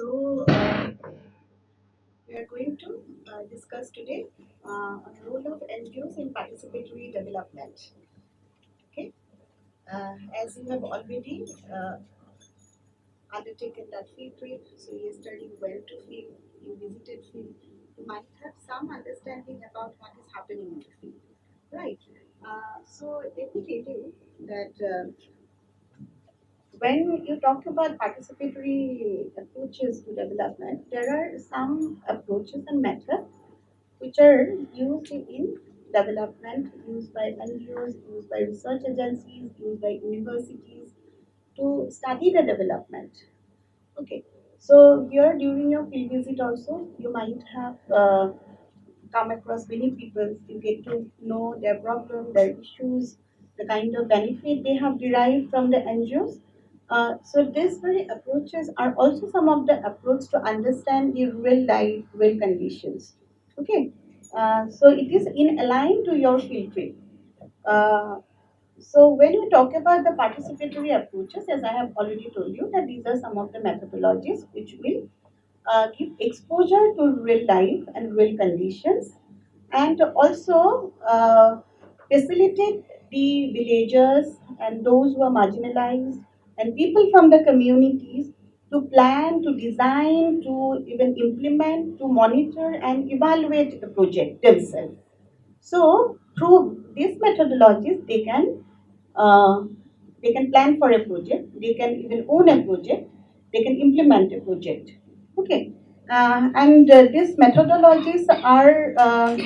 We are going to discuss today on the role of NGOs in participatory development. Okay, as you have already undertaken that field trip, so yesterday you went to field, you visited field, you might have some understanding about what is happening in the field, right? So let me tell you that when you talk about participatory approaches to development, there are some approaches and methods which are used in development, used by NGOs, used by research agencies, used by universities to study the development. Okay, so here during your field visit also, you might have come across many people. You get to know their problem, their issues, the kind of benefit they have derived from the NGOs. So these very approaches are also some of the approach to understand the real life, real conditions. Okay, so it is in align to your field trip. Uh, so when you talk about the participatory approaches, as I have already told you, that these are some of the methodologies which will give exposure to real life and real conditions, and also facilitate the villagers and those who are marginalized and people from the communities to plan, to design, to even implement, to monitor and evaluate the project themselves. So through these methodologies, uh, they can plan for a project, they can even own a project, they can implement a project. Okay, and these methodologies are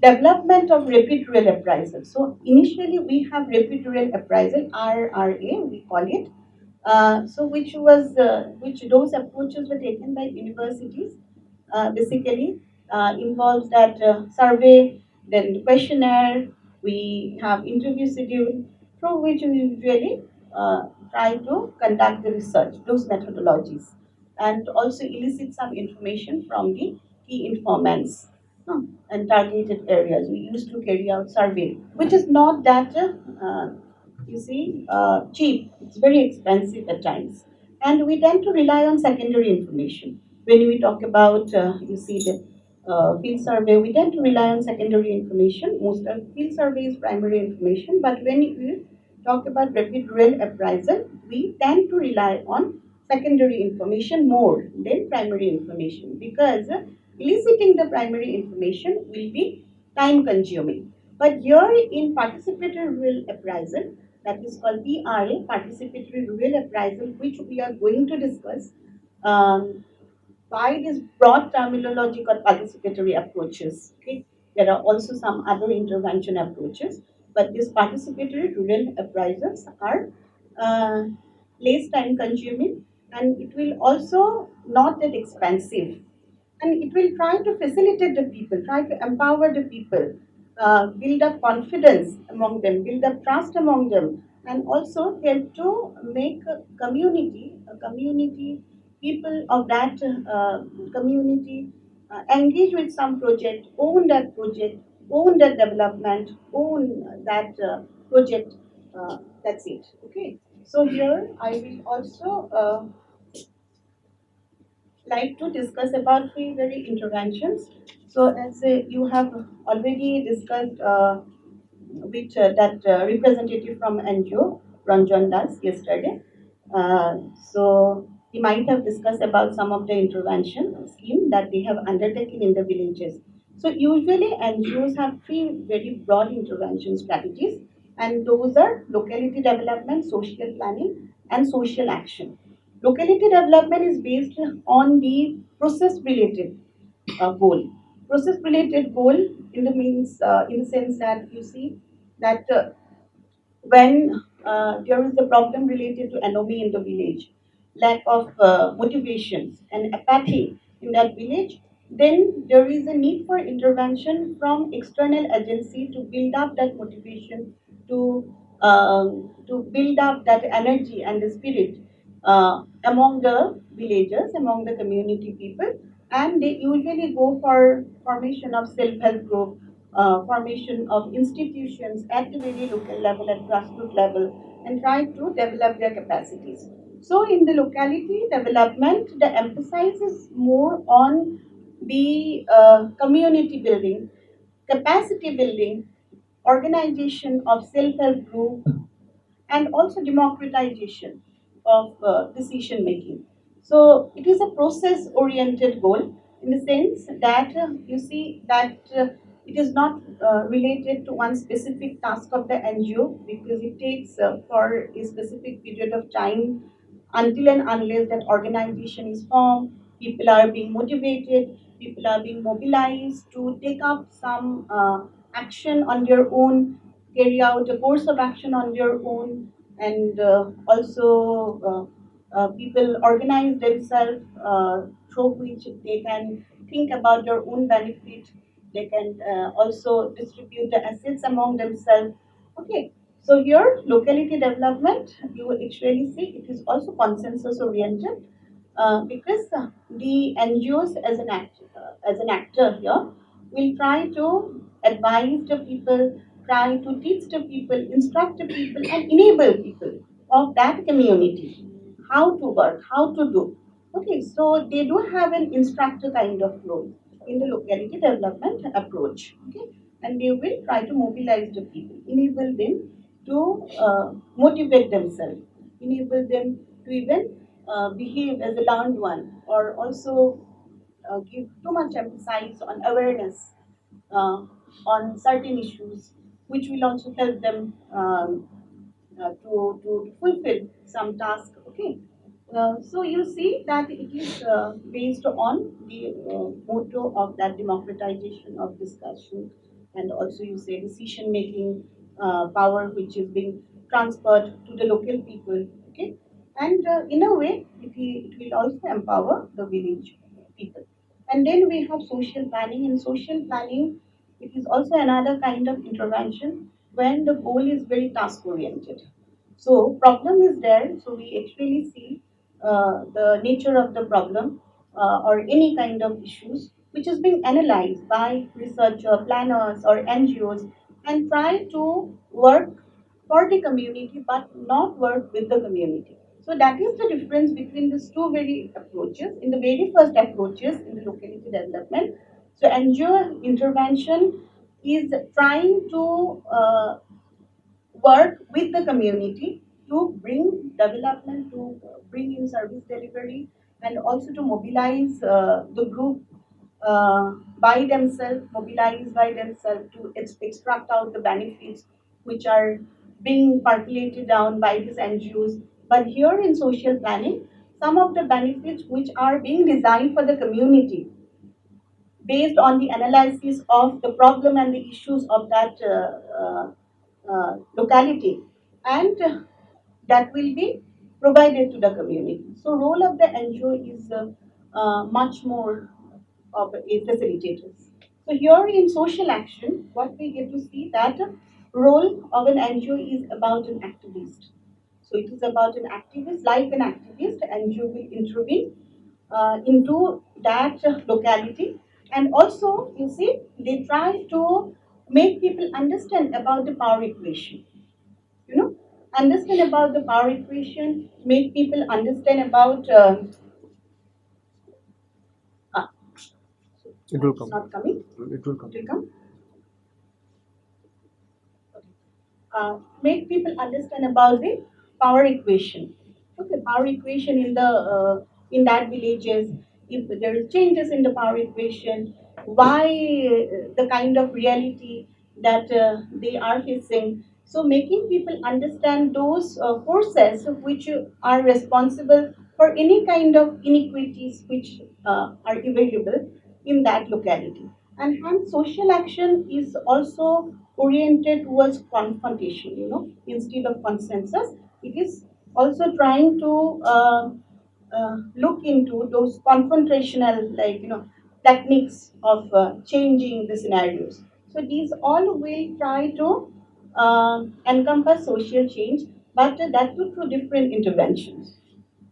development of rapid real appraisal. So initially we have rapid real appraisal (RRA) we call it. Which those approaches were taken by universities. Basically, involves that survey, then questionnaire. We have interview schedule through which we usually try to conduct the research. Those methodologies, and also elicit some information from the key informants and targeted areas. We used to carry out survey, which is not that cheap. It's very expensive at times, and we tend to rely on secondary information. When we talk about, the field survey, we tend to rely on secondary information. Most of field survey is primary information, but when we talk about rapid real appraisal, we tend to rely on secondary information more than primary information, because eliciting the primary information will be time consuming. But here in participatory real appraisal, that is called PRA, participatory real appraisal, which we are going to discuss um, by this broad terminology called participatory approaches. Okay, there are also some other intervention approaches, but these participatory real appraisals are uh, less time consuming, and it will also not that expensive, and it will try to facilitate the people, try to empower the people, build up confidence among them, build up trust among them, and also help to make a community, people of that community engage with some project, own that development, own that project. That's it. Okay. So here I will also like to discuss about three very interventions. So as you have already discussed with that representative from NGO, Ranjan Das, yesterday. So he might have discussed about some of the intervention scheme that they have undertaken in the villages. So usually NGOs have three very broad intervention strategies, and those are locality development, social planning, and social action. Locality development is based on the process related goal. Process related goal in the sense that you see that when there is a problem related to anomie in the village, lack of motivations and apathy in that village, then there is a need for intervention from external agency to build up that motivation, to build up that energy and the spirit among the villagers, among the community people, and they usually go for formation of self-help group, formation of institutions at the very local level, at grassroots level, and try to develop their capacities. So in the locality development, the emphasis is more on the community building, capacity building, organization of self-help group, and also democratization of decision making. So it is a process oriented goal in the sense that you see that it is not related to one specific task of the NGO because it takes for a specific period of time until and unless that organization is formed, people are being motivated, people are being mobilized to take up some action on their own, carry out a course of action on their own, and also people organize themselves through which they can think about their own benefit. They can also distribute the assets among themselves. Okay, so here locality development, you will actually see it is also consensus oriented because the NGOs as an actor here will try to advise the people, try to teach the people, instruct the people, and enable people of that community how to work, how to do. Okay, so they do have an instructor kind of role in the locality development approach. Okay, and they will try to mobilize the people, enable them to motivate themselves, enable them to even behave as a learned one, or also give too much emphasis on awareness uh, on certain issues, which will also help them to fulfill some task. Okay. So you see that it is based on the motto of that democratization of discussion, and also you say decision making power which is being transferred to the local people. Okay, and in a way it will also empower the village people. And then we have social planning. In social planning, it is also another kind of intervention when the goal is very task oriented. So problem is there. So we actually see the nature of the problem or any kind of issues which is being analyzed by researcher, planners, or NGOs, and try to work for the community but not work with the community. So that is the difference between these two very approaches. In the very first approaches in the locality development, so NGO intervention is trying to work with the community to bring development, to bring in service delivery, and also to mobilize the group by themselves, mobilize by themselves to extract out the benefits which are being percolated down by these NGOs. But here in social planning, some of the benefits which are being designed for the community based on the analysis of the problem and the issues of that locality, and that will be provided to the community. So role of the NGO is much more of a facilitator. So here in social action, what we get to see that role of an NGO is about an activist. So it is about an activist, like an activist, NGO will intervene into that locality. And also, you see, they try to make people understand about the power equation. You know, understand about the power equation, make people understand about. Ah, It will it's come. not coming. It will come. It will come. Make people understand about the power equation. Okay, power equation in that villages. If there is changes in the power equation, why the kind of reality that they are facing. So making people understand those forces which are responsible for any kind of inequities which are available in that locality. And hence social action is also oriented towards confrontation, instead of consensus. It is also trying to look into those confrontational, techniques of changing the scenarios. So these all will try to encompass social change, but that too through different interventions.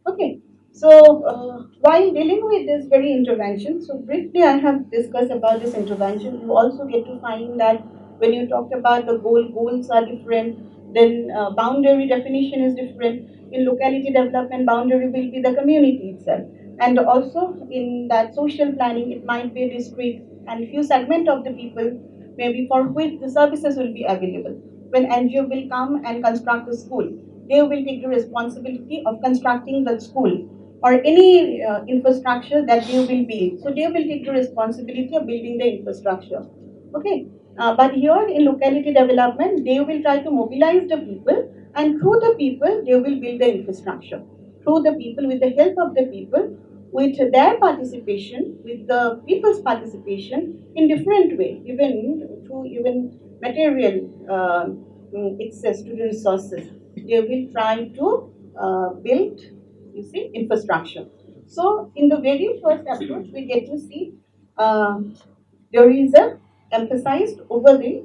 Okay, so while dealing with this very intervention, so briefly I have discussed about this intervention. You also get to find that when you talk about the goals are different. Then boundary definition is different. In locality development, boundary will be the community itself. And also in that social planning, it might be a district and few segment of the people maybe for which the services will be available. When NGO will come and construct the school, they will take the responsibility of constructing the school or any infrastructure that they will build. So they will take the responsibility of building the infrastructure. Okay. But here in locality development, they will try to mobilize the people, and through the people, they will build the infrastructure. Through the people, with the help of the people, with their participation, with the people's participation in different way, even through even material access to the resources, they will try to build, you see, infrastructure. So in the very first approach, we get to see uh, there is a emphasized over the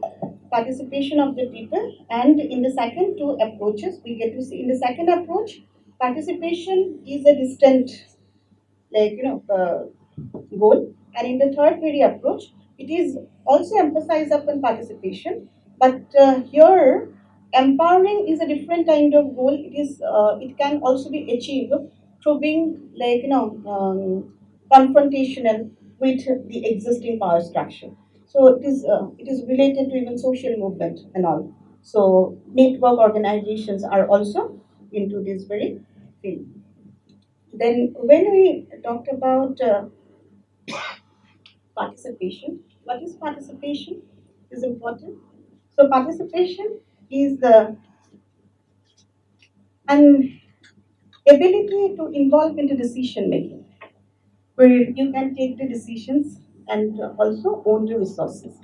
participation of the people, and in the second two approaches, we get to see in the second approach, participation is a distant, like goal. And in the third theory approach, it is also emphasized upon participation, but here empowering is a different kind of goal. It can also be achieved through being confrontational with the existing power structure. So it is related to even social movement and all. So network organizations are also into this very field. Then when we talked about participation. What is participation? Is important. So participation is an ability to involve into decision making, where you can take the decisions and also own the resources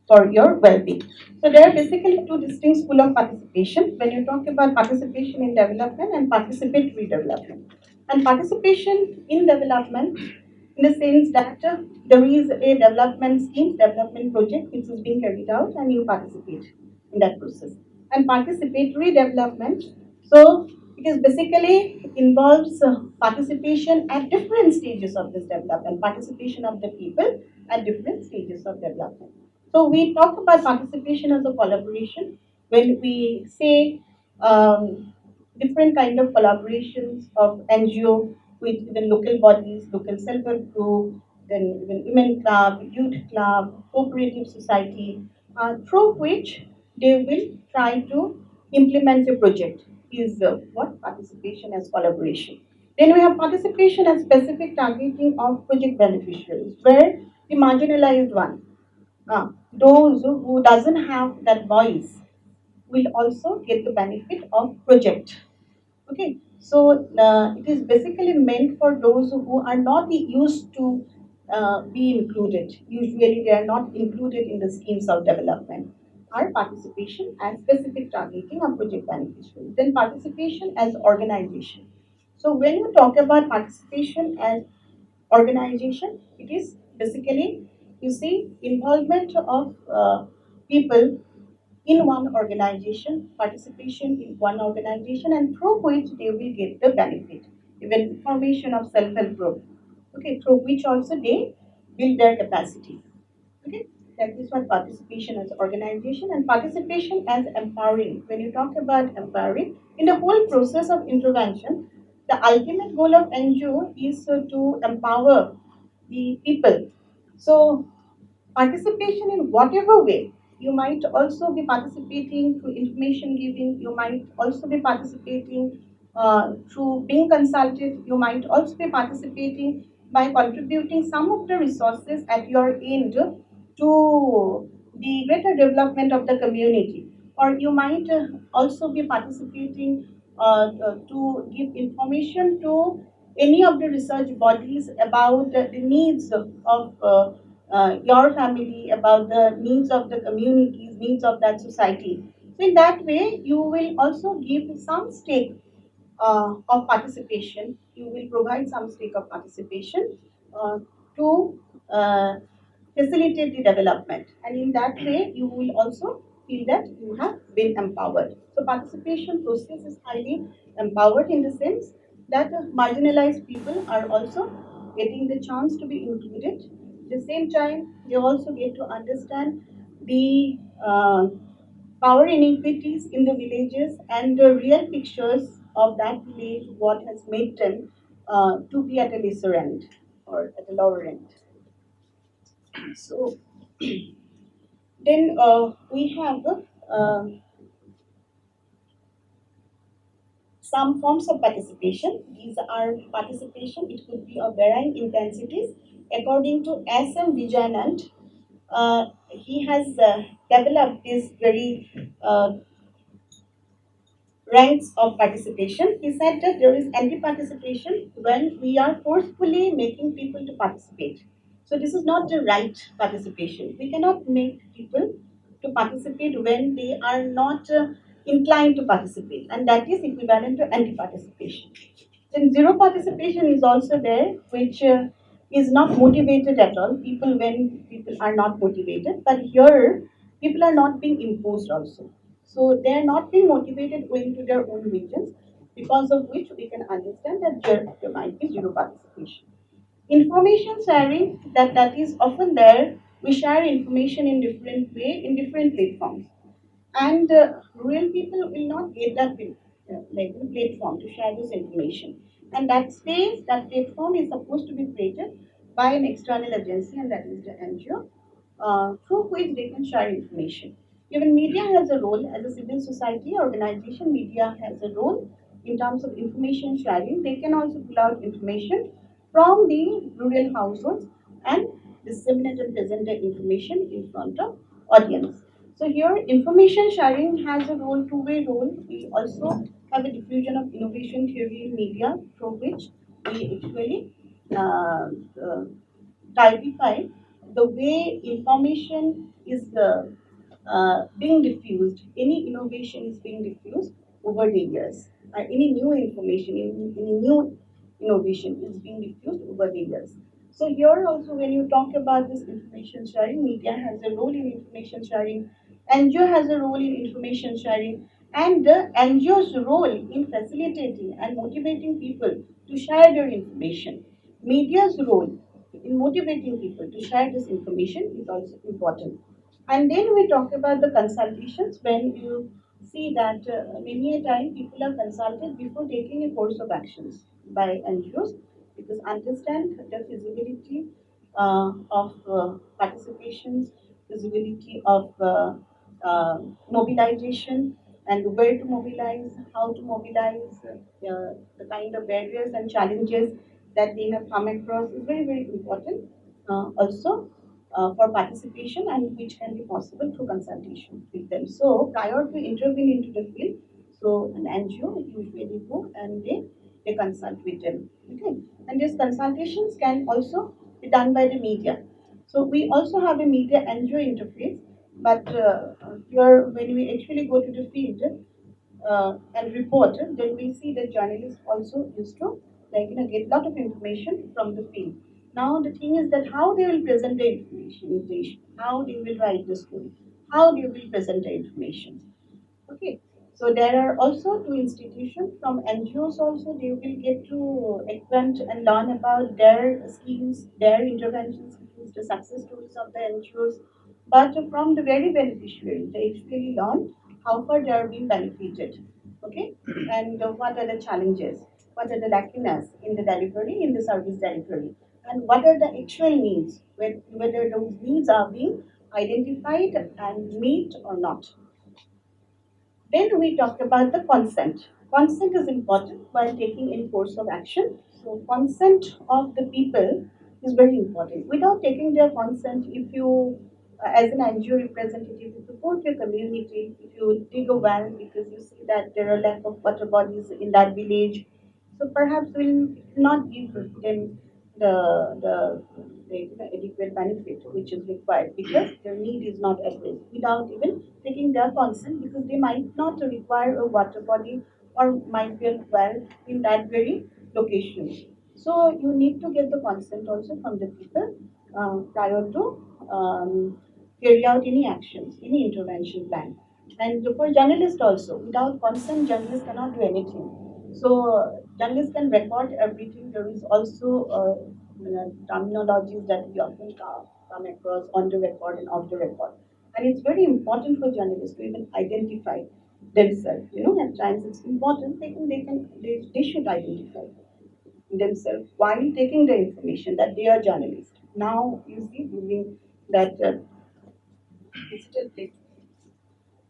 for your well-being. So there are basically two distinct schools of participation when you talk about participation in development and participatory development. And participation in development, in the sense that there is a development scheme, development project which is being carried out, and you participate in that process. And participatory development, so it is basically involves participation at different stages of this development, participation of the people at different stages of development. So we talk about participation as a collaboration when we say different kind of collaborations of NGO with even local bodies, local self-help group, then even women club, youth club, cooperative society, through which they will try to implement a project is what participation as collaboration. Then we have participation as specific targeting of project beneficiaries, where the marginalized one, those who doesn't have that voice, will also get the benefit of project. Okay, so it is basically meant for those who are not used to be included. Usually, they are not included in the schemes of development. Our participation as specific targeting of project beneficiaries. Then participation as organization. So when you talk about participation as organization, it is basically, you see, involvement of people in one organization, participation in one organization, and through which they will get the benefit. Even formation of self-help group, okay, through which also they build their capacity. Okay, that is what participation as organization, and participation as empowering. When you talk about empowering, in the whole process of intervention, the ultimate goal of NGO is to empower the people. So participation in whatever way. You might also be participating through information giving, you might also be participating through being consulted, you might also be participating by contributing some of the resources at your end to the greater development of the community. Or you might also be participating to give information to any of the research bodies about the needs of your family, about the needs of the communities, needs of that society. So in that way, you will also give some stake of participation. You will provide some stake of participation to facilitate the development. And in that way, you will also feel that you have been empowered. So participation process is highly empowered in the sense that marginalized people are also getting the chance to be included. At the same time, they also get to understand the power inequities in the villages, and the real pictures of that village, what has made them to be at a lesser end or at a lower end. So then we have some forms of participation. These are participation, it could be of varying intensities. According to S.M. Vijayanand, he has developed this very ranks of participation. He said that there is anti-participation when we are forcefully making people to participate. So this is not the right participation. We cannot make people to participate when they are not inclined to participate, and that is equivalent to anti-participation. Then zero participation is also there, which is not motivated at all. People, when people are not motivated, but here people are not being imposed also. So they are not being motivated going to their own regions, because of which we can understand that there might be zero participation. Information sharing, that is often there. We share information in different way in different platforms, and rural people will not get that like a platform to share this information. And that space, that platform is supposed to be created by an external agency, and that is the NGO, through which they can share information. Even media has a role as a civil society organization. Media has a role in terms of information sharing. They can also pull out information from the rural households and disseminate and present the information in front of audience. So here, information sharing has a role, two-way role. We also have a diffusion of innovation theory in media, through which we actually uh, uh, typify the way information is being diffused. Any innovation is being diffused over the years. Any new information, any new innovation is being diffused over the years. So here also, when you talk about this information sharing, media has a role in information sharing, NGO has a role in information sharing, and the NGO's role in facilitating and motivating people to share their information. Media's role in motivating people to share this information is also important. And then we talk about the consultations, when you see that many a time people are consulted before taking a course of actions by NGOs, because understand the feasibility of participations, feasibility of mobilization, and where to mobilize, how to mobilize, the kind of barriers and challenges that they have come across is very, very important. Also, for participation, and which can be possible through consultation with them. So prior to intervene into the field, so an NGO usually go and they consult with them. Okay, and these consultations can also be done by the media. So we also have a media NGO interface, but here when we actually go to the field and report, then we see that journalists also used to get a lot of information from the field. Now the thing is that how they will present the information is the issue. How they will write the story, how they will present the information. Okay. So there are also two institutions from NGOs also. They will get to acquaint and learn about their schemes, their intervention schemes, the success stories of the NGOs. But from the very beneficiaries, they actually learn how far they are being benefited. Okay, and what are the challenges? What are the lackiness in the delivery, in the service delivery, and what are the actual needs? Whether those needs are being identified and meet or not. Then we talk about the consent. Consent is important while taking any course of action. So consent of the people is very important. Without taking their consent, if you, as an NGO representative, if you go to a community, if you dig a well because you see that there are lack of water bodies in that village, so perhaps we'll not give them the, the adequate benefit which is required, because their need is not addressed without even taking their consent, because they might not require a water body or might be a well in that very location. So you need to get the consent also from the people prior to carry out any actions, any intervention plan. And for journalists also, without consent, journalists cannot do anything. So journalists can record everything. There is also terminologies that we often come across on the record and off the record. And it's very important for journalists to even identify themselves. At times it's important they should identify themselves while taking the information that they are journalists. Now you see during that digital platform.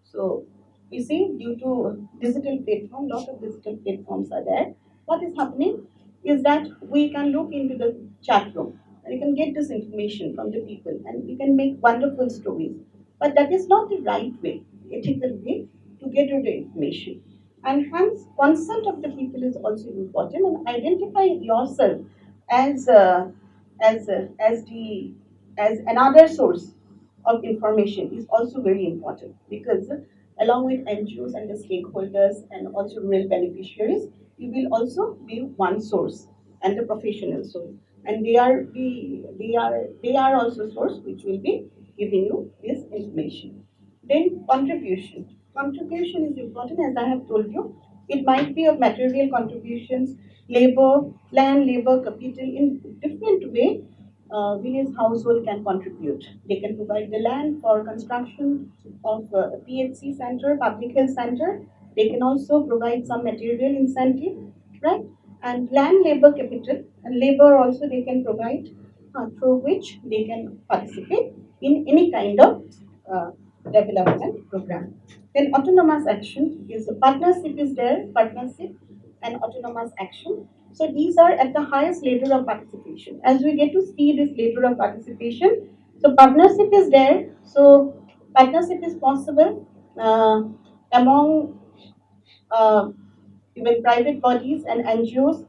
So you see, due to digital platform, lot of digital platforms are there. What is happening is that we can look into the chat room and you can get this information from the people and we can make wonderful stories. But that is not the right way, ethical way to get you the information. And hence, consent of the people is also important and identify yourself as as another source of information is also very important because along with NGOs and the stakeholders and also real beneficiaries, you will also be one source and the professional source. And they are also source which will be giving you this information. Then contribution. Contribution is important as I have told you. It might be of material contributions, labor, land, labor, capital in different way. Village household can contribute. They can provide the land for construction of a PHC center, public health center. They can also provide some material incentive, right? And land, labor, capital, and labor also they can provide through which they can participate in any kind of uh, development program. Then autonomous action is a partnership is there, partnership and autonomous action. So these are at the highest level of participation. As we get to see this level of participation, so partnership is there. So partnership is possible among uh, even private bodies and NGOs,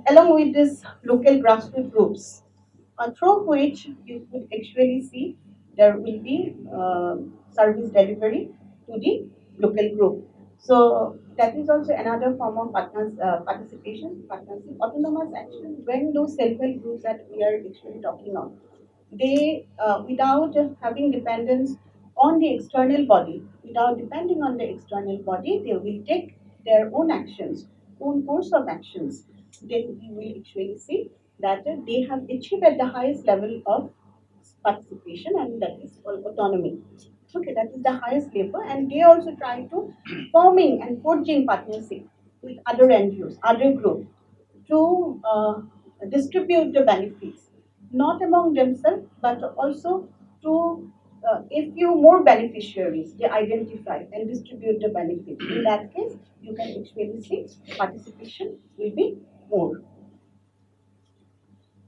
along with these local grassroots groups, through which you could actually see there will be service delivery to the local group. So that is also another form of participation, partnership, autonomous action. When those self-help groups that we are actually talking of, they without having dependence on the external body, without depending on the external body, they will take their own actions, own course of actions. Then you will actually see that they have achieved at the highest level of participation, and that is called autonomy. Okay, that is the highest level, and they also try to forming and forging partnership with other NGOs, other groups to distribute the benefits, not among themselves, but also to a few more beneficiaries they identify and distribute the benefits. In that case, you can actually see participation will be more.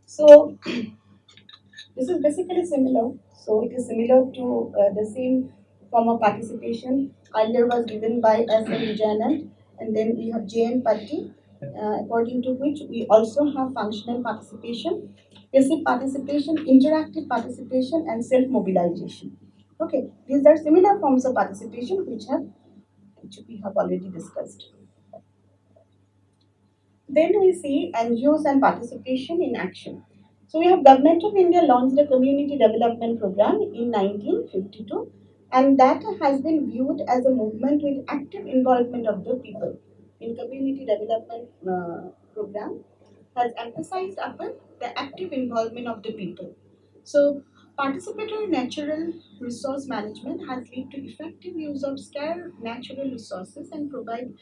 So this is basically similar. So it is similar to the same form of participation. Earlier was given by S.M. Vijayanand, and then we have J.N. Patti, according to which we also have functional participation, passive participation, interactive participation, and self-mobilization. Okay, these are similar forms of participation which we have already discussed. Then we see NGOs and participation in action. So we have Government of India launched the Community Development Program in 1952, and that has been viewed as a movement with active involvement of the people. In Community Development Program has emphasized upon the active involvement of the people. So participatory natural resource management has led to effective use of scarce natural resources and provide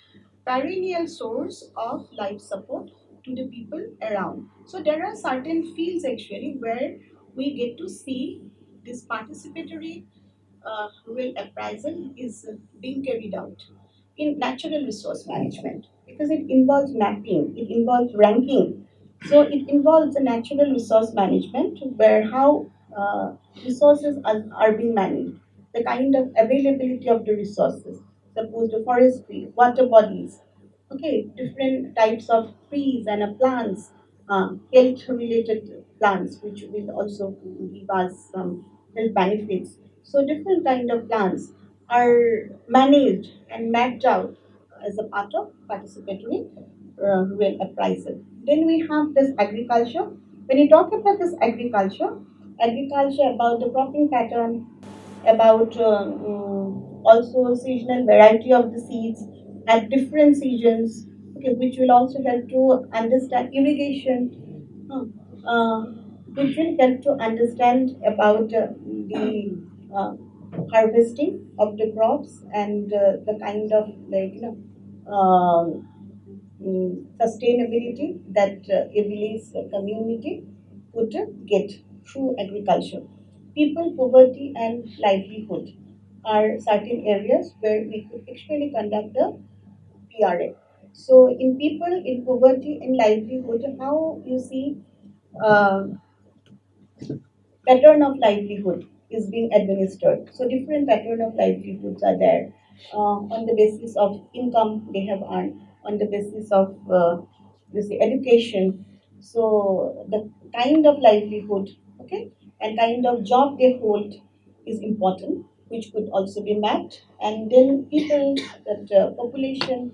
perennial source of life support to the people around. So there are certain fields actually where we get to see this participatory rural appraisal is being carried out in natural resource management because it involves mapping, it involves ranking. So it involves a natural resource management where how resources are being managed, the kind of availability of the resources, suppose the forestry, water bodies, okay, different types of trees and plants, health related plants, which will also give us some health benefits. So different kind of plants are managed and mapped out as a part of participatory rural appraisal. Then we have this agriculture. When you talk about this agriculture about the cropping pattern, about also seasonal variety of the seeds at different seasons, okay, which will also help to understand irrigation, which will help to understand about the uh, harvesting of the crops and the kind of um, sustainability that a village community would get through agriculture. People poverty and livelihood are certain areas where we could actually conduct the PRA. So in people in poverty and livelihood, how you see uh, pattern of livelihood is being administered. So different pattern of livelihoods are there on the basis of income they have earned, on the basis of you see education. So the kind of livelihood, okay, and kind of job they hold is important, which could also be mapped. And then people that population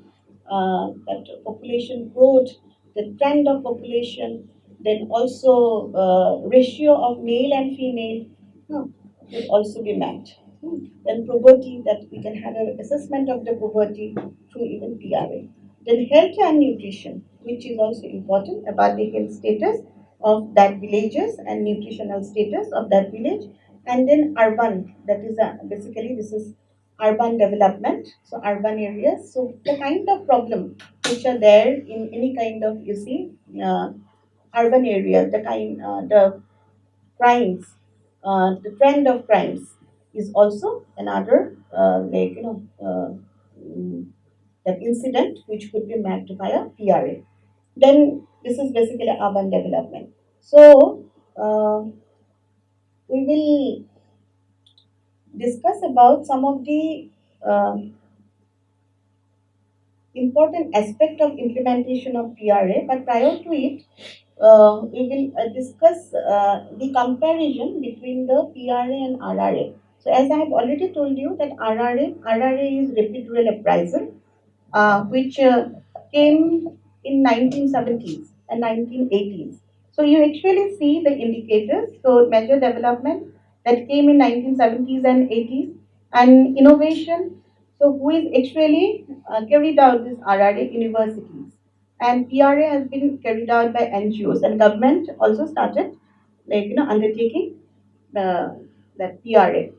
growth, the trend of population, then also ratio of male and female would also be mapped. Then poverty, that we can have an assessment of the poverty through even PRA. Then health and nutrition, which is also important about the health status of that villages and nutritional status of that village. And then urban, that is basically this is urban development, so urban areas. So the kind of problem which are there in any kind of you see urban areas, the crimes, the trend of crimes is also another that incident which could be mapped by a PRA. Then this is basically urban development. So we will discuss about some of the uh, important aspect of implementation of PRA. But prior to it, we will discuss the comparison between the PRA and RRA. So as I have already told you that RRA is rapid rural appraisal, which came in 1970s and 1980s. So you actually see the indicators. So major development that came in 1970s and 80s, and innovation. So who is actually carried out this RRA universities, and PRA has been carried out by NGOs, and government also started undertaking that PRA.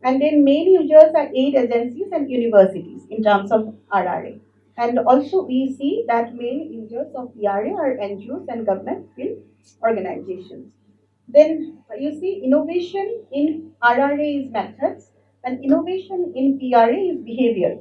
And then main users are aid agencies and universities in terms of RRA. And also we see that main users of PRA are NGOs and government field organizations. Then you see innovation in RRA is methods and innovation in PRA is behavior.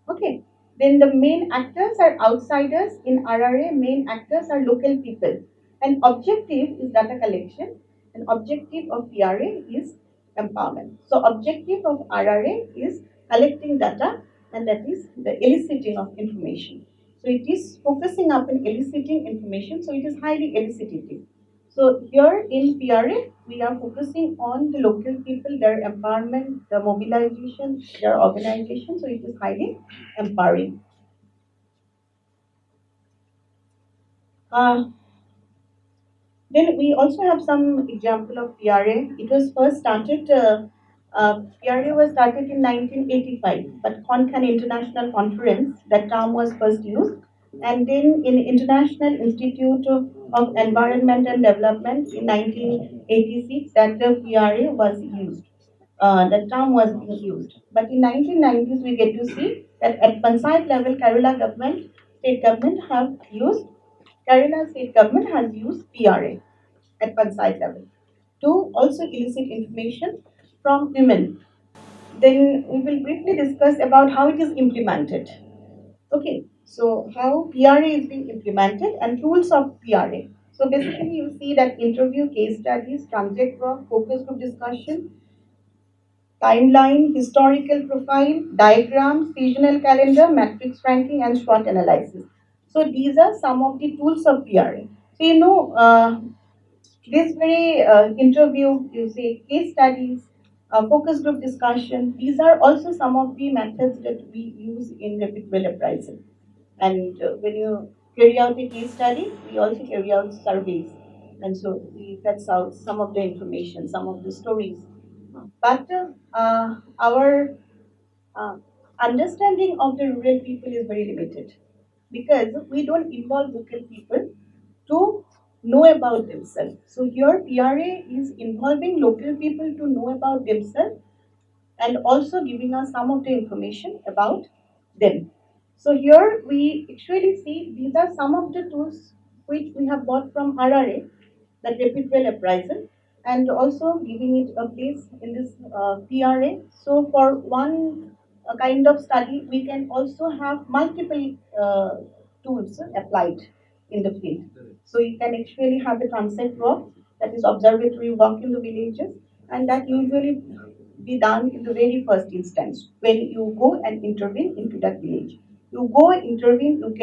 Okay. Then the main actors are outsiders. In RRA, main actors are local people. And objective is data collection. And objective of PRA is empowerment. So objective of RRA is collecting data, and that is the eliciting of information. So it is focusing up on eliciting information. So it is highly elicitative. So here in PRA, we are focusing on the local people, their empowerment, the mobilization, their organization. So it is highly empowering. Uh, then we also have some example of PRA. It was first started. PRA was started in 1985, but Konkan International Conference, that term was first used, and then in International Institute of Environment and Development in 1986, that the PRA was used. The term was being used. But in 1990s, we get to see that at Panchayat level, state government have used Kerala state government has used PRA at Panchayat level to also elicit information from women. Then we will briefly discuss about how it is implemented. Okay, so how PRA is being implemented and tools of PRA. So basically, you see that interview, case studies, project work, focus group discussion, timeline, historical profile, diagrams, seasonal calendar, matrix ranking, and SWOT analysis. So these are some of the tools of PRA. So this very interview, you see, case studies, focus group discussion. These are also some of the methods that we use in rapid well appraisal. And when you carry out a case study, we also carry out surveys. And so we fetch out some of the information, some of the stories. But our uh, understanding of the rural people is very limited because we don't involve local people to know about themselves. So here PRA is involving local people to know about themselves and also giving us some of the information about them. So here we actually see these are some of the tools which we have bought from RRA, that repeatable appraisal, and also giving it a place in this PRA. So for one kind of study, we can also have multiple tools applied in the field. So you can actually have the transect work, that is observatory work in the villages, and that usually be done in the very first instance when you go and intervene into that village. You go intervene, you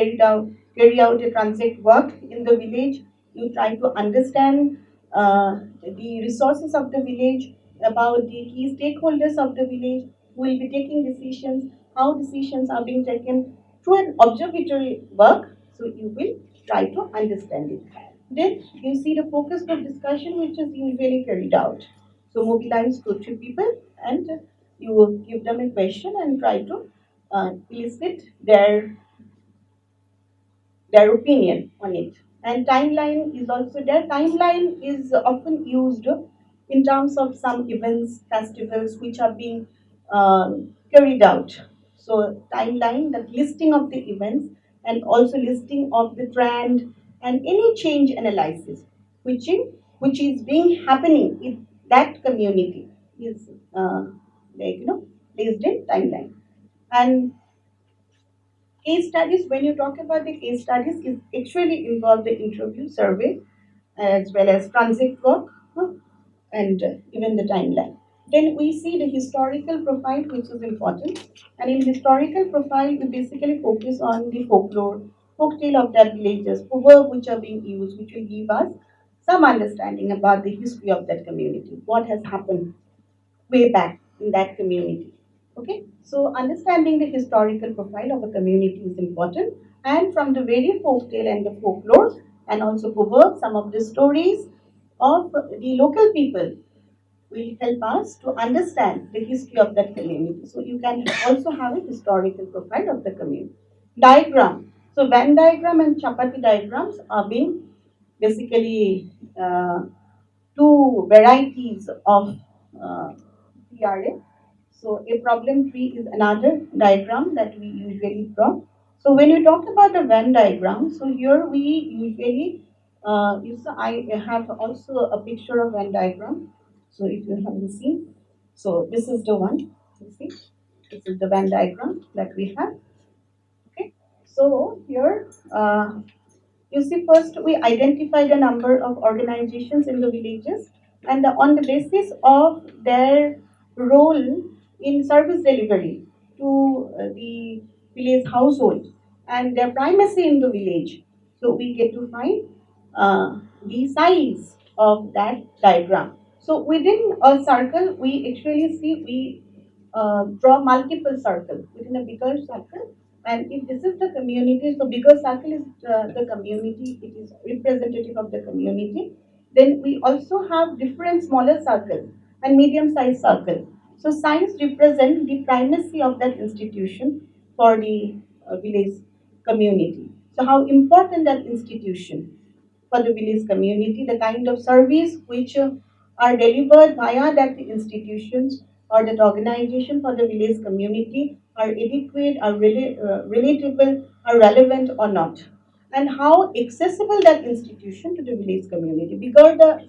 carry out a transit work in the village. You try to understand the resources of the village, about the key stakeholders of the village who will be taking decisions, how decisions are being taken through an observatory work. So you will try to understand it. Then you see the focus group discussion, which is usually carried out. So mobilize 2 3 people, and you will give them a question and try to elicit their opinion on it. And timeline is also there. Timeline is often used in terms of some events, festivals which are being carried out. So timeline, the listing of the events, and also listing of the trend and any change analysis which is being happening in that community is placed in timeline. And case studies, when you talk about the case studies, it actually involve the interview, survey, as well as transit work, and even the timeline. Then we see the historical profile, which is important. And in historical profile, we basically focus on the folklore, folktale of that villages, proverbs which are being used, which will give us some understanding about the history of that community, what has happened way back in that community. Okay, so understanding the historical profile of a community is important, and from the very folktale and the folklore, and also proverbs, some of the stories of the local people will help us to understand the history of that community. So you can also have a historical profile of the community. Diagram. So Venn diagram and Chapati diagrams are being basically two varieties of PRA. So a problem tree is another diagram that we usually draw. So when you talk about the Venn diagram, so here we usually I have also a picture of Venn diagram. So if you haven't seen, so this is the one. You see, this is the Venn diagram that we have. Okay. So here you see, first we identify the number of organizations in the villages, and on the basis of their role in service delivery to the village household and their primacy in the village. So we get to find the size of that diagram. So within a circle, we actually see we draw multiple circles within a bigger circle. And if this is the community, so bigger circle is the community, it is representative of the community. Then we also have different smaller circle and medium sized circle. So size represent the primacy of that institution for the village community. So how important that institution for the village community, the kind of service which are delivered via that institutions or that organization for the village community are adequate, are relatable, are relevant or not. And how accessible that institution to the village community. Bigger the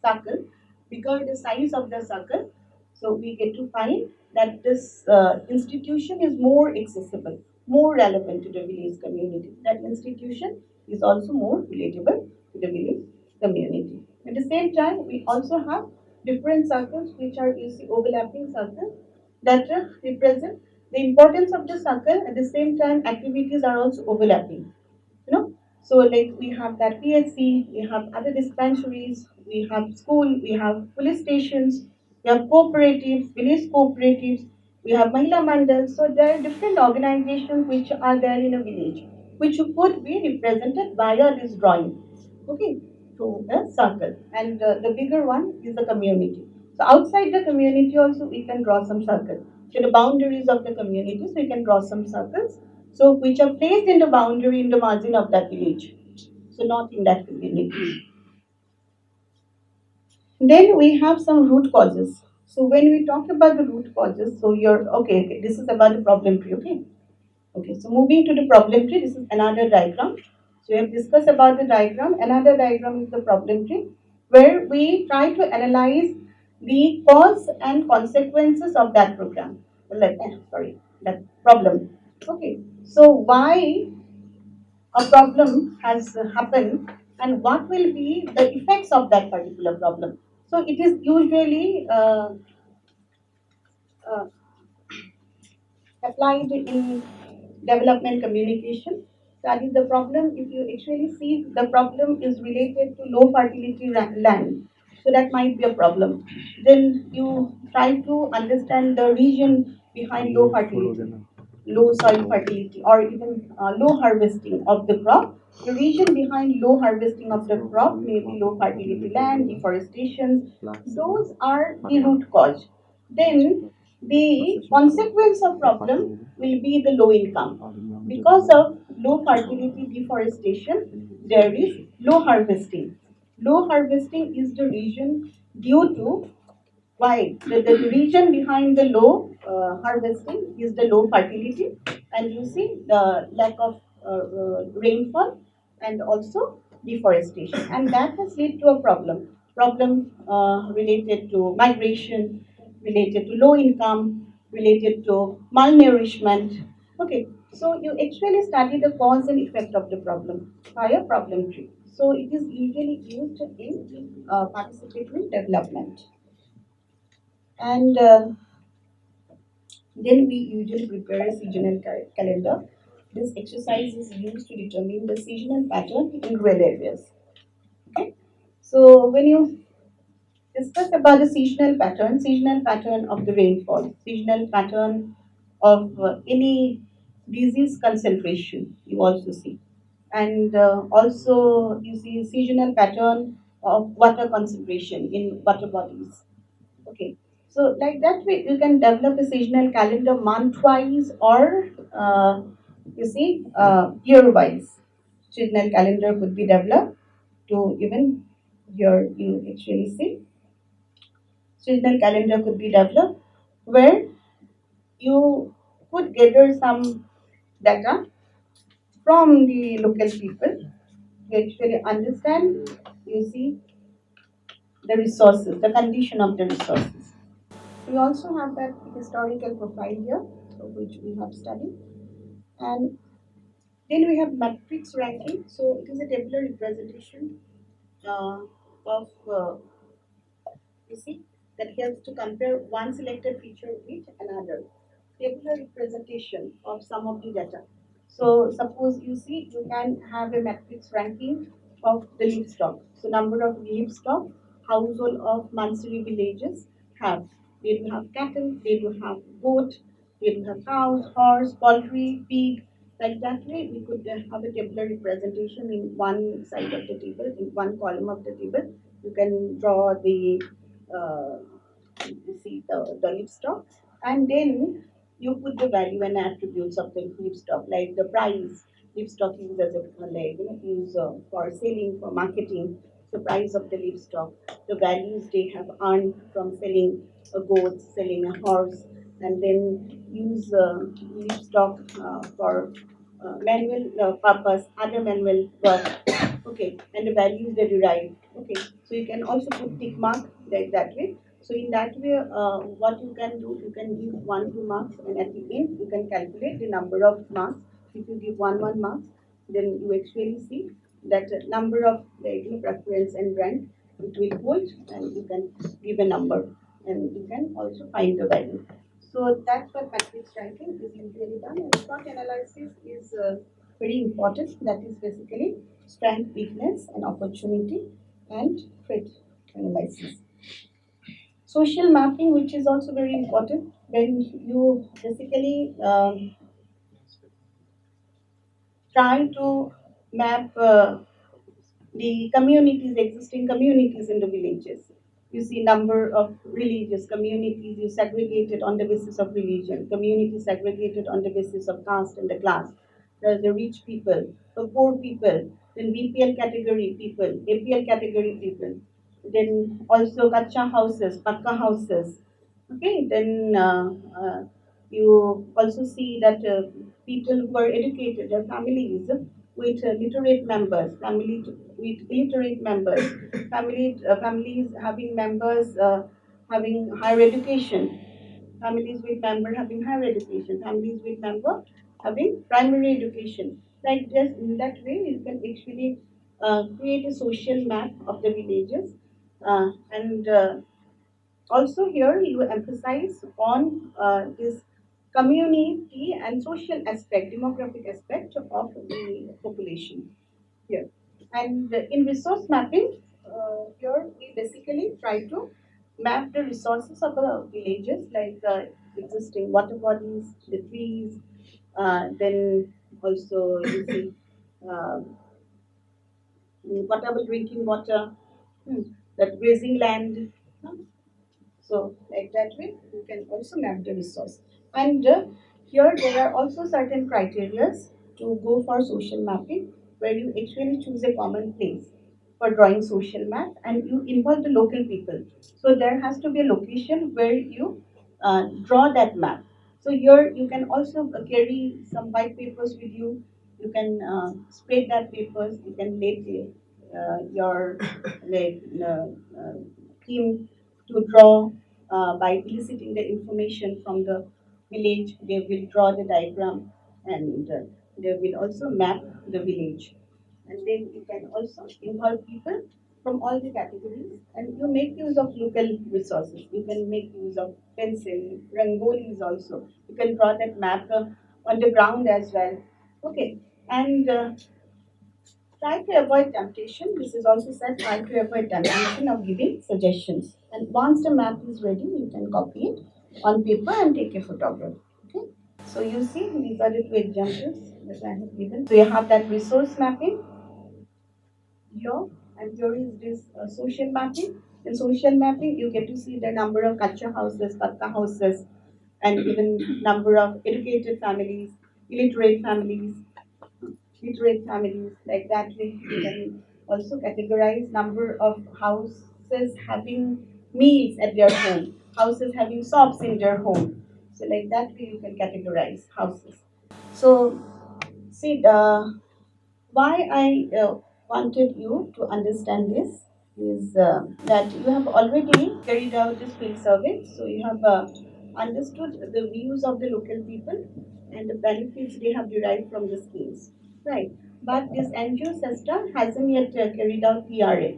circle, bigger the size of the circle, so we get to find that this institution is more accessible, more relevant to the village community. That institution is also more relatable to the village community. At the same time, we also have different circles which are you see overlapping circles that represent the importance of the circle. At the same time, activities are also overlapping. You know, so like we have that PHC, we have other dispensaries, we have school, we have police stations, we have cooperatives, village cooperatives, we have Mahila Mandals. So there are different organizations which are there in a village, which could be represented via this drawing. Okay, to a circle. And the bigger one is the community. So outside the community also we can draw some circles. So the boundaries of the community, so you can draw some circles. So which are placed in the boundary in the margin of that village. So not in that community. Then we have some root causes. So when we talk about the root causes, so you're okay, okay, this is about the problem tree, okay? Okay, so moving to the problem tree, this is another diagram. So we have discussed about the diagram. Another diagram is the problem tree, where we try to analyze the cause and consequences of that program. Sorry, that problem. Okay, so why a problem has happened and what will be the effects of that particular problem. So it is usually uh, applied in development communication. That is the problem. If you actually see the problem is related to low fertility land, so that might be a problem. Then you try to understand the region behind low fertility, low soil fertility, or even low harvesting of the crop. The region behind low harvesting of the crop may be low fertility land, deforestation. Those are the root cause. Then the consequence of problem will be the low income. Because of low fertility deforestation, there is low harvesting. Low harvesting is the reason due to why the region behind the low harvesting is the low fertility, and you see the lack of rainfall and also deforestation, and that has led to a problem related to migration, related to low income, related to malnourishment. Okay, so you actually study the cause and effect of the problem by a problem tree. So it is usually used in participatory development. And then we usually prepare a seasonal calendar. This exercise is used to determine the seasonal pattern in rural areas. Okay. So when you discuss about the seasonal pattern of the rainfall, seasonal pattern of any disease concentration, you also see. And also you see seasonal pattern of water concentration in water bodies. Okay, so like that way you can develop a seasonal calendar month-wise or you see year-wise. Seasonal calendar could be developed to even your you actually see seasonal calendar could be developed where you could gather some data from the local people to actually understand you see the resources, the condition of the resources. We also have that historical profile here, which we have studied. And then we have matrix ranking. So it is a tabular representation of, you see, that helps to compare one selected feature with another. Tabular representation of some of the data. So suppose you see, you can have a matrix ranking of the livestock. So number of livestock, household of Mansuri villages have. They do have cattle, they do have goat, they do have cows, horse, poultry, pig. Like that way, we could have a tabular representation in one side of the table, in one column of the table. You can draw the uh, you see the livestock, and then you put the value and attributes of the livestock, like the price. Livestock used as a like used for selling, for marketing. The price of the livestock, the values they have earned from selling a goat, selling a horse, and then use livestock for manual purpose, other manual work. Okay, and the values they derive. Okay, so you can also put tick mark like that way. So in that way, what you can do, you can give 1 2 marks, and at the end you can calculate the number of marks. If you give 1 1 marks, then you actually see that number of the preference and rank it will hold, and you can give a number, and you can also find the value. So that's what matrix ranking is usually done. And SWOT analysis is very important. That is basically strength, weakness, and opportunity, and threat analysis. Social mapping, which is also very important, when you basically try to map the communities, existing communities in the villages. You see number of religious communities, you segregate it on the basis of religion, communities segregated on the basis of caste and the class. The rich people, the poor people, then BPL category people, APL category people, then also kacha houses, pakka houses. Okay, then you also see that people who are educated, their families with literate members, with illiterate members, families having members having higher education, families with member having higher education, families with member having primary education. Like just in that way, you can actually create a social map of the villages and also here you emphasize on this community and social aspect, demographic aspect of the population here. And in resource mapping, here we basically try to map the resources of the villages like existing water bodies, the trees, then also you see uh, potable drinking water, hmm, that grazing land. So, like that way, you can also map the resource. And here there are also certain criteria to go for social mapping, where you actually choose a common place for drawing social map, and you involve the local people. So there has to be a location where you draw that map. So here you can also carry some white papers with you. You can spread that papers. You can let your like team to draw by eliciting the information from the village. They will draw the diagram and they will also map the village. And then you can also involve people from all the categories and you make use of local resources. You can make use of pencil, rangolis also. You can draw that map on the ground as well. Okay. And try to avoid temptation. This is also said, try to avoid temptation of giving suggestions. And once the map is ready, you can copy it on paper and take a photograph. Okay. So you see, these are the two examples that I have given. So you have that resource mapping here, and here is this social mapping. In social mapping, you get to see the number of kacha houses, patta houses, and even number of educated families, illiterate families, literate families. Like that way, you can also categorize number of houses having meals at their home, houses having shops in their home. So like that way, you can categorize houses. So see, why I wanted you to understand this is that you have already carried out this field survey, so you have understood the views of the local people and the benefits they have derived from the schemes, right? But this NGO system hasn't yet carried out PRA.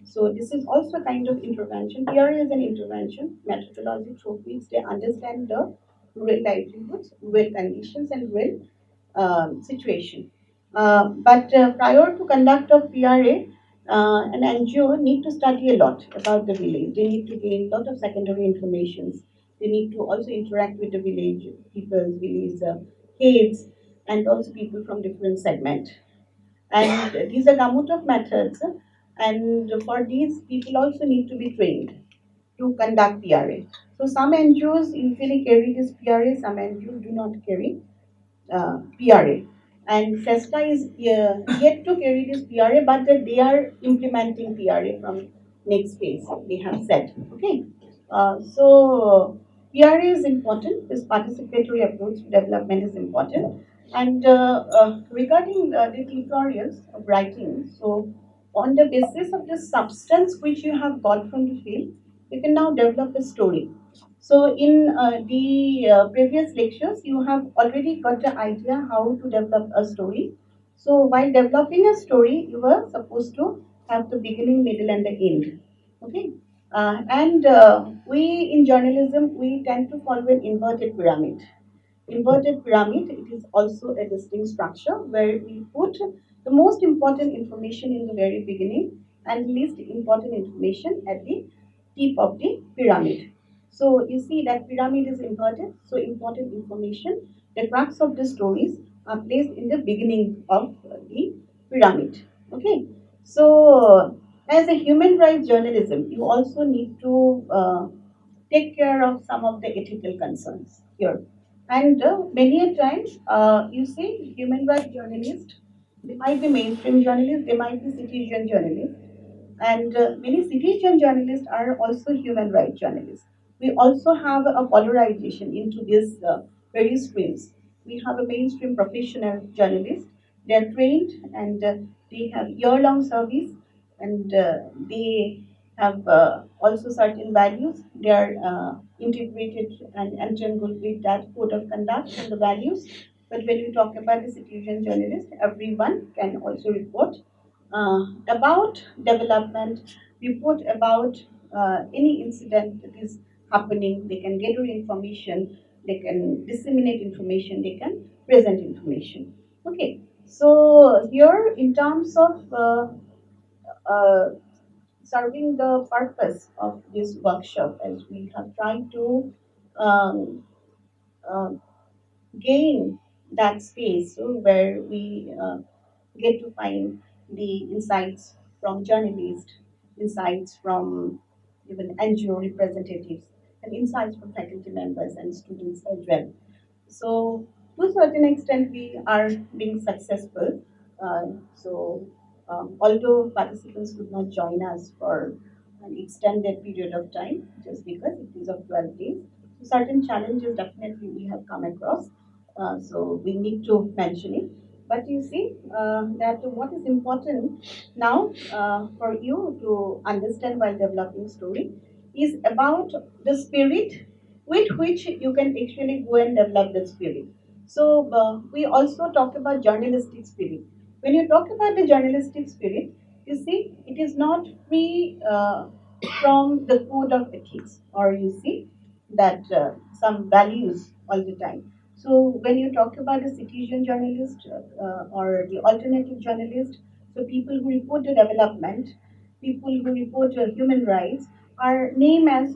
So this is also a kind of intervention. PRA is an intervention methodology through which they understand the real livelihoods, real conditions, and real situation. But prior to conduct of PRA, an NGO need to study a lot about the village. They need to gain a lot of secondary informations. They need to also interact with the village people, village kids, and also people from different segment. And these are gamut of methods. And for these, people also need to be trained to conduct PRA. So some NGOs usually carry this PRA, some NGOs do not carry PRA. And SESTA is yet to carry this PRA, but they are implementing PRA from next phase, they have said. Okay. So PRA is important, this participatory approach to development is important. And regarding the tutorials of writing, so on the basis of the substance which you have got from the field, you can now develop a story. So in the previous lectures, you have already got the idea how to develop a story. So while developing a story, you were supposed to have the beginning, middle, and the end. Okay. And we in journalism, we tend to follow an inverted pyramid. Inverted pyramid, it is also a distinct structure where we put the most important information in the very beginning and least important information at the tip of the pyramid. So you see that pyramid is inverted, so important information, the crux of the stories are placed in the beginning of the pyramid. Okay, so as a human rights journalism, you also need to take care of some of the ethical concerns here. And many a times, you see, human rights journalists, they might be mainstream journalists, they might be citizen journalists, and many citizen journalists are also human rights journalists. We also have a polarization into these various streams. We have a mainstream professional journalist. They are trained and they have year-long service, and they have also certain values. They are integrated and entangled with that code of conduct and the values. But when we talk about the citizen journalist, everyone can also report about development, report about any incident that is happening. They can gather information, they can disseminate information, they can present information. Okay, so here in terms of uh, serving the purpose of this workshop, as we have tried to um, uh, gain that space where we get to find the insights from journalists, insights from even NGO representatives, and insights from faculty members and students as well. So, to a certain extent, we are being successful. Although participants could not join us for an extended period of time, just because it is of 12 days, so certain challenges definitely we have come across. So, we need to mention it. But you see that what is important now for you to understand while developing story is about the spirit with which you can actually go and develop the spirit. So we also talk about journalistic spirit. When you talk about the journalistic spirit, you see it is not free from the code of ethics, or you see that some values all the time. So when you talk about the citizen journalist or the alternative journalist, so people who report the development, people who report human rights are named as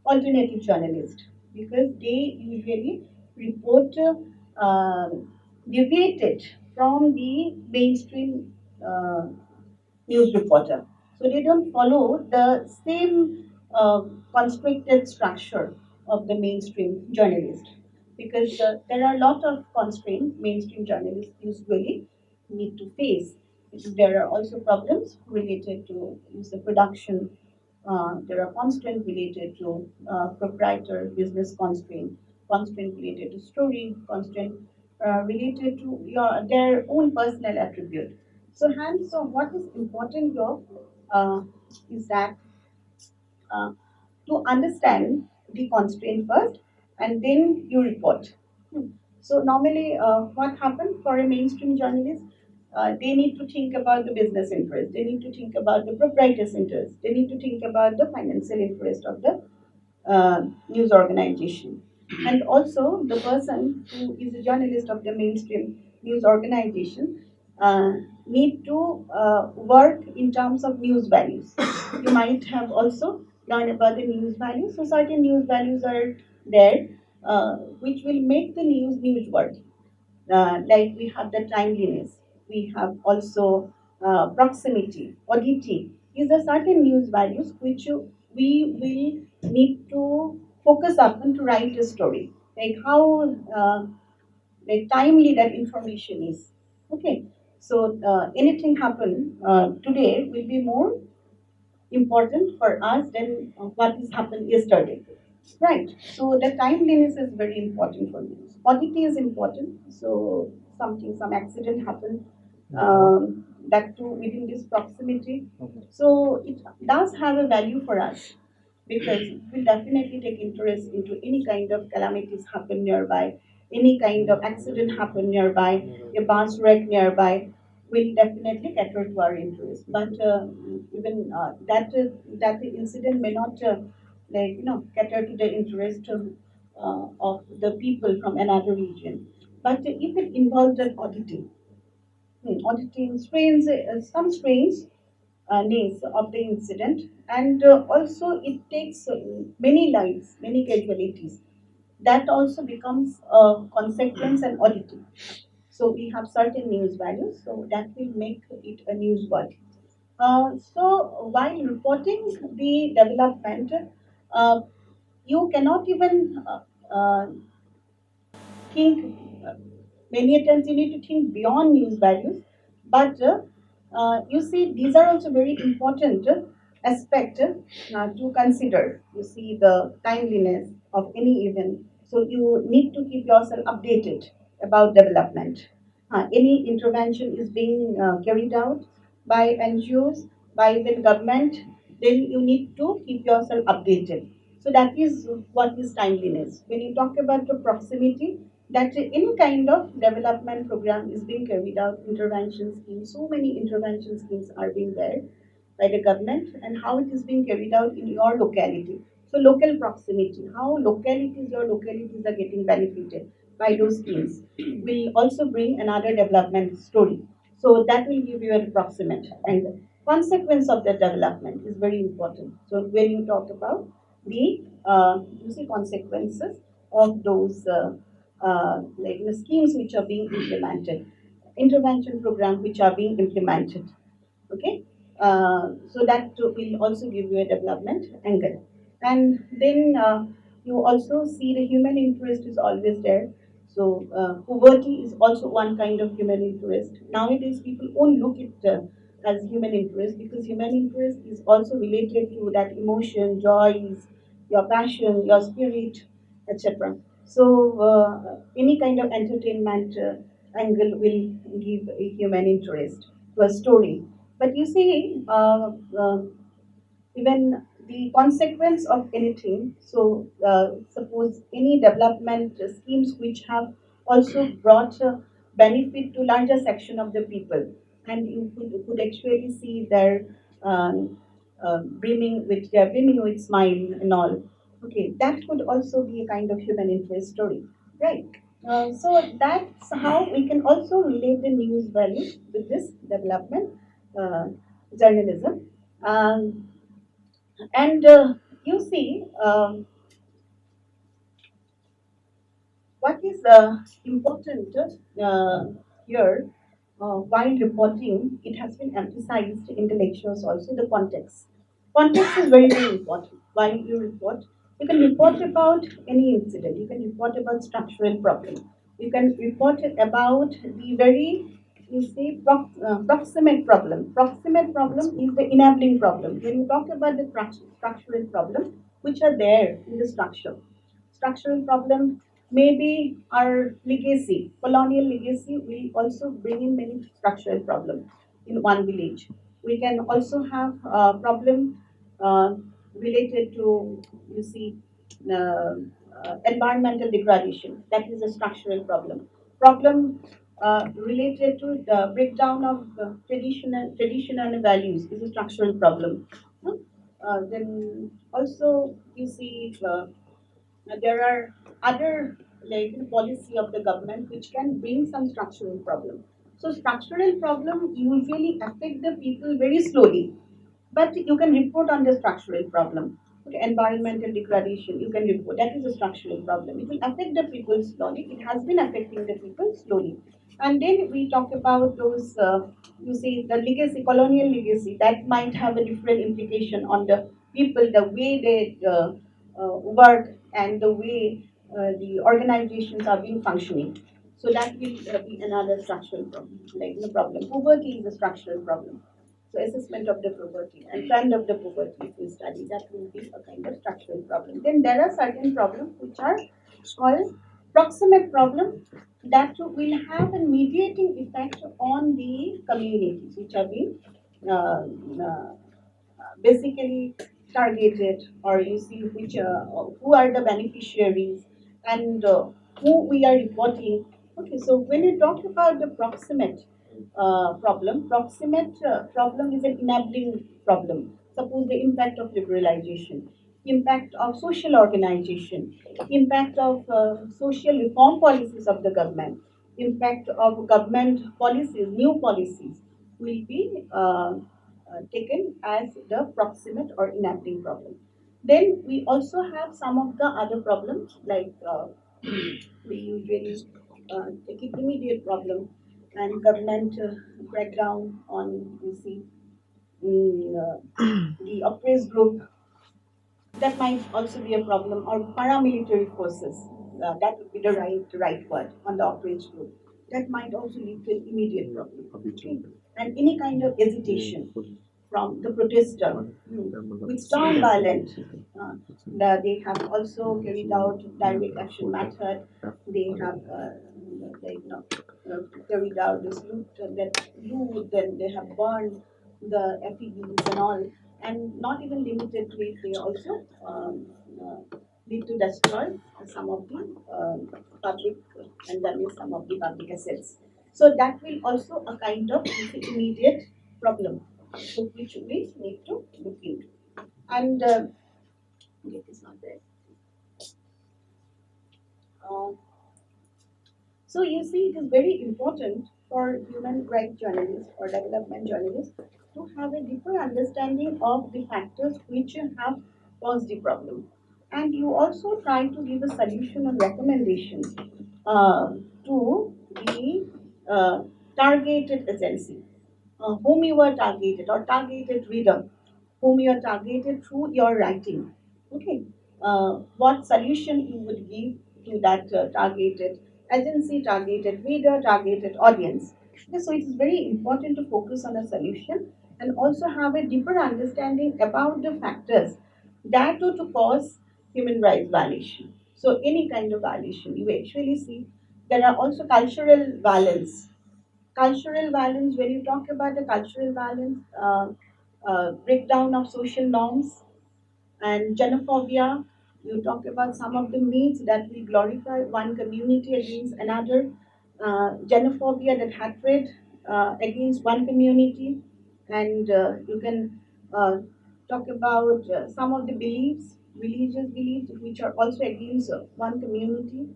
alternative journalist because they usually report deviated from the mainstream news reporter. So they don't follow the same constricted structure of the mainstream journalist because there are a lot of constraints mainstream journalists usually need to face. There are also problems related to the production. There are constraints related to proprietor business constraint related to story, constraint related to their own personal attribute. So, hence, so what is important here is that uh, to understand the constraint first and then you report. Hmm. So, normally, what happens for a mainstream journalist? They need to think about the business interest, they need to think about the proprietor's interest, they need to think about the financial interest of the news organization. And also, the person who is a journalist of the mainstream news organization uh, need to work in terms of news values. You might have also learned about the news values. So, certain news values are there which will make the news newsworthy. Like we have the timeliness, we have also proximity, oddity. These are certain news values which we will need to focus upon to write a story. Like how like timely that information is. Okay, so anything happen today will be more important for us than what has happened yesterday. Right. So the timeliness is very important for me. Quantity is important. So some accident happened. That too within this proximity. So it does have a value for us because we'll definitely take interest into any kind of calamities happen nearby, any kind of accident happen nearby, a bus wreck nearby will definitely cater to our interest. But even that incident may not cater to the interest of the people from another region. But if it involved an auditing, auditing strains, some strains names of the incident, and also it takes many lives, many casualties. That also becomes a consequence and auditing. So we have certain news values, so that will make it a newsworthy. So while reporting the development, uh, you cannot even think many a times you need to think beyond news values, but you see these are also very important aspect to consider. You see the timeliness of any event. So you need to keep yourself updated about development. Any intervention is being carried out by NGOs, by the government, then you need to keep yourself updated. So that is what is timeliness. When you talk about the proximity, that any kind of development program is being carried out, intervention schemes, so many intervention schemes are being there by the government and how it is being carried out in your locality. So local proximity, how your localities are getting benefited by those schemes will also bring another development story. So that will give you an approximate and consequence of the development is very important. So when you talk about the you see consequences of those like the schemes which are being implemented, intervention programs which are being implemented. Okay, so that will also give you a development angle. And then you also see the human interest is always there. So poverty is also one kind of human interest. Nowadays people won't look at as human interest, because human interest is also related to that emotion, joys, your passion, your spirit, etc. So any kind of entertainment angle will give a human interest to a story. But you see, even the consequence of anything, so suppose any development schemes which have also brought benefit to larger section of the people, and you could actually see their brimming with smile and all. Okay, that could also be a kind of human interest story, right? So that's how we can also relate the news value with this development uh, journalism. Um, and you see, what is important here while reporting, it has been emphasized in the lectures also the context. Context is very, very important. While you report, you can report about any incident, you can report about structural problem, you can report about the very, you say, proximate problem. Proximate problem is the enabling problem. When you talk about the structural problem, which are there in the structure, structural problem maybe our legacy, colonial legacy will also bring in many structural problems in one village. We can also have a problem uh, related to, you see, uh, environmental degradation. That is a structural problem. Problem related to the breakdown of traditional values is a structural problem. Huh? Then also you see there are other like policy of the government which can bring some structural problem. So structural problem usually affect the people very slowly, but you can report on the structural problem. Okay, environmental degradation, you can report. That is a structural problem. It will affect the people slowly. It has been affecting the people slowly. And then we talk about those, you see, the legacy, colonial legacy, that might have a different implication on the people, the way they work and the way the organizations are being functioning. So that will be another structural problem, like the problem. Poverty is a structural problem. So assessment of the poverty and trend of the poverty, if we study, that will be a kind of structural problem. Then there are certain problems which are called proximate problem that will have a mediating effect on the communities which are being uh, uh, basically targeted, or you see which who are the beneficiaries and who we are reporting. Okay, so when you talk about the proximate proximate problem is an enabling problem. Suppose the impact of liberalization, impact of social organization, impact of social reform policies of the government, impact of government policies, new policies will be taken as the proximate or enabling problem. Then we also have some of the other problems like we usually take it immediate problem and government crackdown on, you see, the oppressed group. That might also be a problem, or paramilitary forces. That would be the right word on the oppressed group. That might also lead to an immediate problem. Okay? And any kind of hesitation. from the protester, which turned violent. Uh, they have also carried out direct action method. They have like, carried out this loot, then they have burned the effigies and all, and not even limited to it, they also need to destroy some of the public and damage some of the public assets. So that will also a kind of immediate problem, so which we need to look into. And it is not there. Uh, so you see, it is very important for human rights journalists or development journalists to have a deeper understanding of the factors which have caused the problem. And you also try to give a solution or recommendation to the targeted agency, whom you are targeted or targeted reader, whom you are targeted through your writing. Okay, what solution you would give to that targeted agency, targeted reader, targeted audience. Okay, so it is very important to focus on a solution and also have a deeper understanding about the factors that are to cause human rights violation. So any kind of violation, you actually see there are also cultural violence. Cultural violence, when you talk about the cultural violence, breakdown of social norms, and xenophobia, you talk about some of the myths that will glorify one community against another, xenophobia, that hatred against one community, and you can talk about some of the beliefs, religious beliefs, which are also against one community.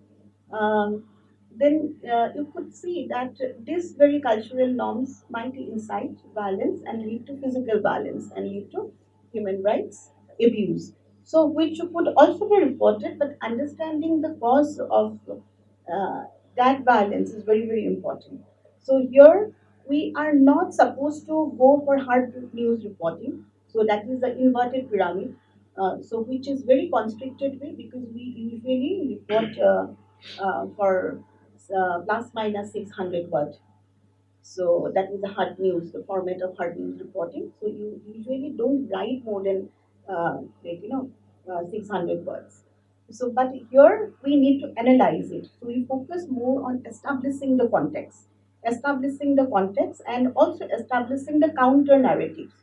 Then you could see that these very cultural norms might incite violence and lead to physical violence and lead to human rights abuse. So, which would also be reported, but understanding the cause of that violence is very, very important. So, here we are not supposed to go for hard news reporting. So, that is the inverted pyramid. So, which is very constricted way, because we usually report for plus minus 600 words. So that is the hard news, the format of hard news reporting. So you usually don't write more than like 600 words. So, but here we need to analyze it. So we focus more on establishing the context, and also establishing the counter narratives.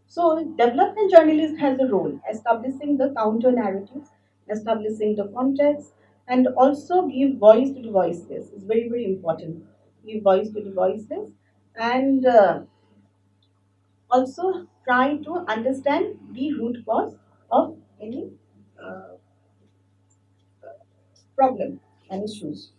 So development journalist has a role establishing the counter narratives, establishing the context, and also give voice to the voiceless. It's very, very important. Give voice to the voiceless, and also try to understand the root cause of any uh, problem and issues.